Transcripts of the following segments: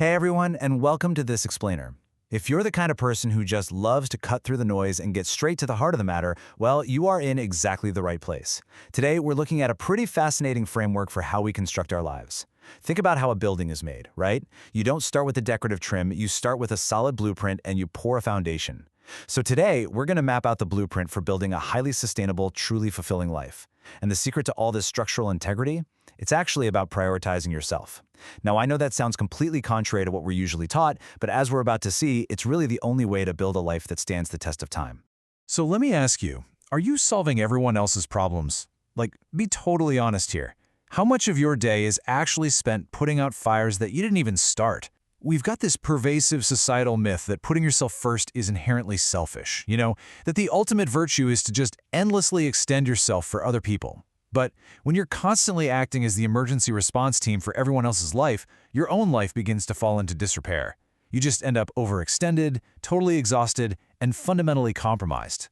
Hey everyone, and welcome to This Explainer. If you're the kind of person who just loves to cut through the noise and get straight to the heart of the matter, well, you are in exactly the right place. Today, we're looking at a pretty fascinating framework for how we construct our lives. Think about how a building is made, right? You don't start with a decorative trim, you start with a solid blueprint and you pour a foundation. So today, we're going to map out the blueprint for building a highly sustainable, truly fulfilling life. And the secret to all this structural integrity? It's actually about prioritizing yourself. Now, I know that sounds completely contrary to what we're usually taught, but as we're about to see, it's really the only way to build a life that stands the test of time. So let me ask you, are you solving everyone else's problems? Like, be totally honest here. How much of your day is actually spent putting out fires that you didn't even start? We've got this pervasive societal myth that putting yourself first is inherently selfish, that the ultimate virtue is to just endlessly extend yourself for other people. But when you're constantly acting as the emergency response team for everyone else's life, your own life begins to fall into disrepair. You just end up overextended, totally exhausted, and fundamentally compromised.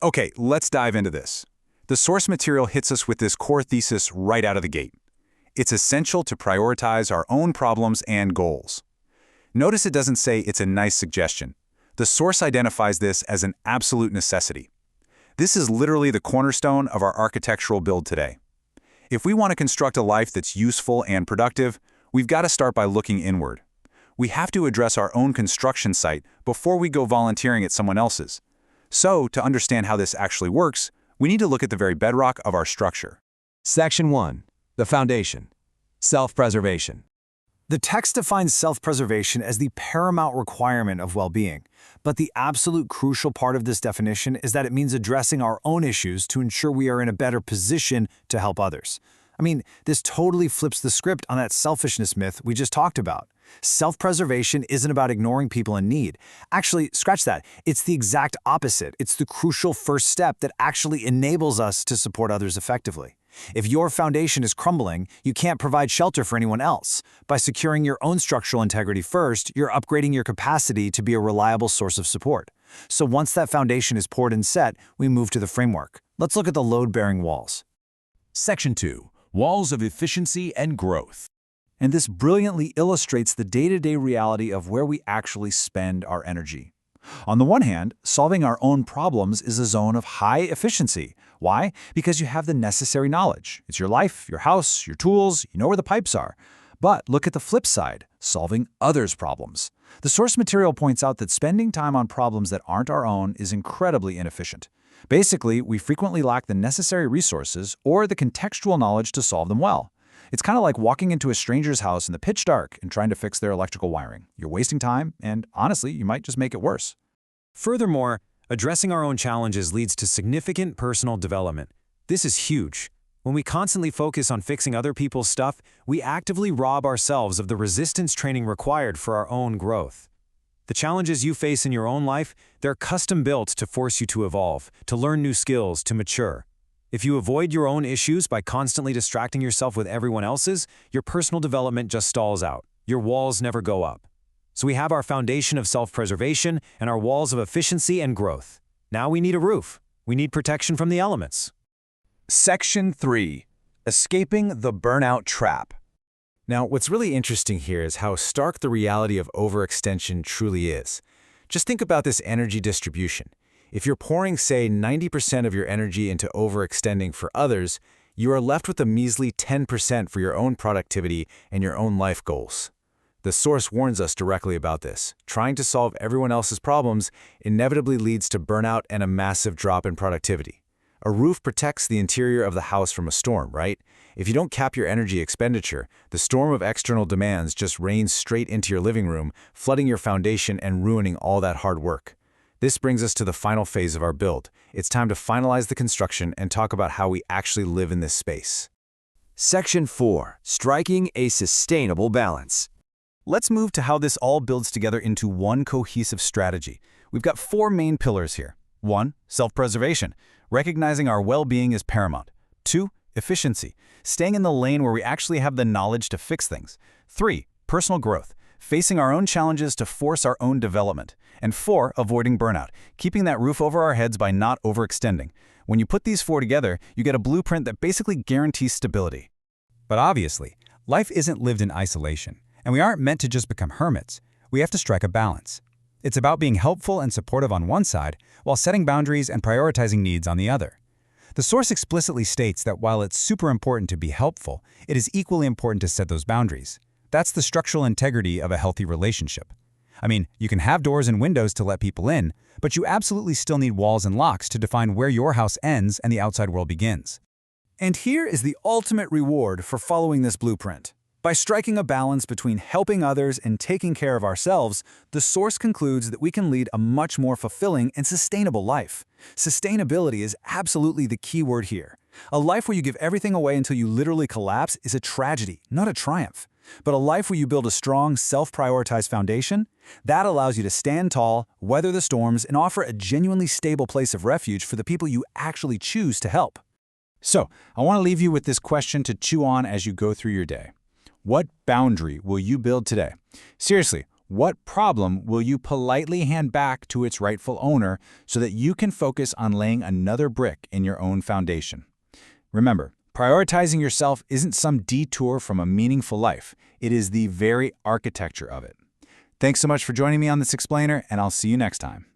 Okay, let's dive into this. The source material hits us with this core thesis right out of the gate. It's essential to prioritize our own problems and goals. Notice it doesn't say it's a nice suggestion. The source identifies this as an absolute necessity. This is literally the cornerstone of our architectural build today. If we want to construct a life that's useful and productive, we've got to start by looking inward. We have to address our own construction site before we go volunteering at someone else's. So, to understand how this actually works, we need to look at the very bedrock of our structure. Section 1. The foundation. Self-preservation. The text defines self-preservation as the paramount requirement of well-being, but the absolute crucial part of this definition is that it means addressing our own issues to ensure we are in a better position to help others. I mean, this totally flips the script on that selfishness myth we just talked about. Self-preservation isn't about ignoring people in need. Actually, scratch that. It's the exact opposite. It's the crucial first step that actually enables us to support others effectively. If your foundation is crumbling, you can't provide shelter for anyone else. By securing your own structural integrity first, you're upgrading your capacity to be a reliable source of support. So once that foundation is poured and set, we move to the framework. Let's look at the load-bearing walls. Section 2. Walls of efficiency and growth. And this brilliantly illustrates the day-to-day reality of where we actually spend our energy. On the one hand, solving our own problems is a zone of high efficiency. Why? Because you have the necessary knowledge. It's your life, your house, your tools, you know where the pipes are. But look at the flip side, solving others' problems. The source material points out that spending time on problems that aren't our own is incredibly inefficient. Basically, we frequently lack the necessary resources or the contextual knowledge to solve them well. It's kind of like walking into a stranger's house in the pitch dark and trying to fix their electrical wiring. You're wasting time, and honestly, you might just make it worse. Furthermore, addressing our own challenges leads to significant personal development. This is huge. When we constantly focus on fixing other people's stuff, we actively rob ourselves of the resistance training required for our own growth. The challenges you face in your own life, they're custom-built to force you to evolve, to learn new skills, to mature. If you avoid your own issues by constantly distracting yourself with everyone else's, your personal development just stalls out. Your walls never go up. So we have our foundation of self-preservation and our walls of efficiency and growth. Now we need a roof. We need protection from the elements. Section 3. Escaping the burnout trap. Now, what's really interesting here is how stark the reality of overextension truly is. Just think about this energy distribution. If you're pouring, say, 90% of your energy into overextending for others, you are left with a measly 10% for your own productivity and your own life goals. The source warns us directly about this. Trying to solve everyone else's problems inevitably leads to burnout and a massive drop in productivity. A roof protects the interior of the house from a storm, right? If you don't cap your energy expenditure, the storm of external demands just rains straight into your living room, flooding your foundation and ruining all that hard work. This brings us to the final phase of our build. It's time to finalize the construction and talk about how we actually live in this space. Section 4. Striking a sustainable balance. Let's move to how this all builds together into one cohesive strategy. We've got 4 main pillars here. 1. Self-preservation. Recognizing our well-being is paramount. 2. Efficiency. Staying in the lane where we actually have the knowledge to fix things. 3. Personal growth. Facing our own challenges to force our own development. And 4. Avoiding burnout. Keeping that roof over our heads by not overextending. When you put these 4 together, you get a blueprint that basically guarantees stability. But obviously, life isn't lived in isolation. And we aren't meant to just become hermits. We have to strike a balance. It's about being helpful and supportive on one side, while setting boundaries and prioritizing needs on the other. The source explicitly states that while it's super important to be helpful, it is equally important to set those boundaries. That's the structural integrity of a healthy relationship. I mean, you can have doors and windows to let people in, but you absolutely still need walls and locks to define where your house ends and the outside world begins. And here is the ultimate reward for following this blueprint. By striking a balance between helping others and taking care of ourselves, the source concludes that we can lead a much more fulfilling and sustainable life. Sustainability is absolutely the key word here. A life where you give everything away until you literally collapse is a tragedy, not a triumph. But a life where you build a strong, self-prioritized foundation, that allows you to stand tall, weather the storms, and offer a genuinely stable place of refuge for the people you actually choose to help. So, I want to leave you with this question to chew on as you go through your day. What boundary will you build today? Seriously, what problem will you politely hand back to its rightful owner so that you can focus on laying another brick in your own foundation? Remember, prioritizing yourself isn't some detour from a meaningful life. It is the very architecture of it. Thanks so much for joining me on this explainer, and I'll see you next time.